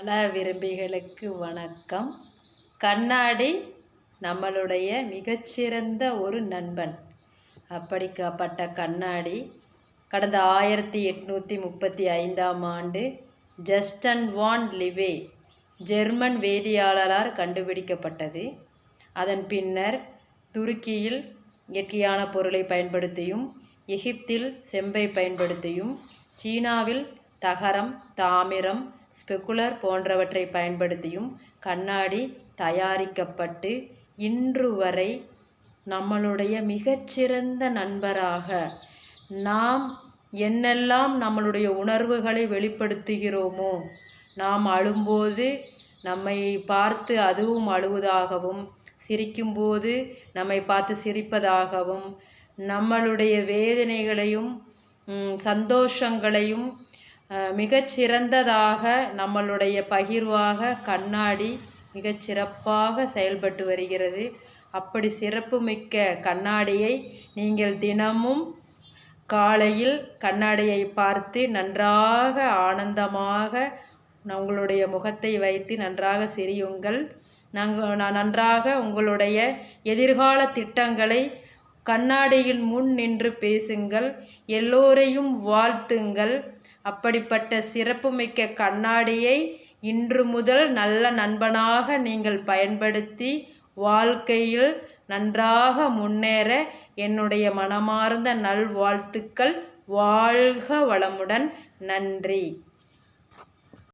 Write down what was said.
பல விரும்பிகளுக்கு வணக்கம். கண்ணாடி நம்மளுடைய மிகச்சிறந்த ஒரு நண்பன். அப்படிப்பட்ட கண்ணாடி கடந்த 1835ஆம் ஆண்டு ஜஸ்டன் வான் லிவே ஜெர்மன் வேதியியலாளரால் கண்டுபிடிக்கப்பட்டது. அதன் பின்னர் துருக்கியில் இயற்கையான பொருளை பயன்படுத்தியும், எகிப்தில் செம்பை பயன்படுத்தியும், சீனாவில் தகரம், தாமிரம், ஸ்பெகுலர் போன்றவற்றை பயன்படுத்தியும் கண்ணாடி தயாரிக்கப்பட்டு இன்று வரை நம்மளுடைய மிகச்சிறந்த நண்பராக நாம் என்னெல்லாம் நம்மளுடைய உணர்வுகளை வெளிப்படுத்துகிறோமோ, நாம் அழும்போது நம்மை பார்த்து அதுவும் அழுவதாகவும், சிரிக்கும்போது நம்மை பார்த்து சிரிப்பதாகவும், நம்மளுடைய வேதனைகளையும் சந்தோஷங்களையும் மிகச்சிறந்ததாக நம்மளுடைய பகிர்வாக கண்ணாடி மிகச்சிறப்பாக செயல்பட்டு வருகிறது. அப்படி சிறப்புமிக்க கண்ணாடியை நீங்கள் தினமும் காலையில் கண்ணாடியை பார்த்து நன்றாக ஆனந்தமாக உங்களுடைய முகத்தை வைத்து நன்றாக சிரியுங்கள். நன்றாக உங்களுடைய எதிர்கால திட்டங்களை கண்ணாடியின் முன் நின்று பேசுங்கள். எல்லோரையும் வாழ்த்துங்கள். அப்படிப்பட்ட சிறப்புமிக்க கண்ணாடியை இன்று முதல் நல்ல நண்பனாக நீங்கள் பயன்படுத்தி வாழ்க்கையில் நன்றாக முன்னேற என்னுடைய மனமார்ந்த நல்வாழ்த்துக்கள். வாழ்க வளமுடன். நன்றி.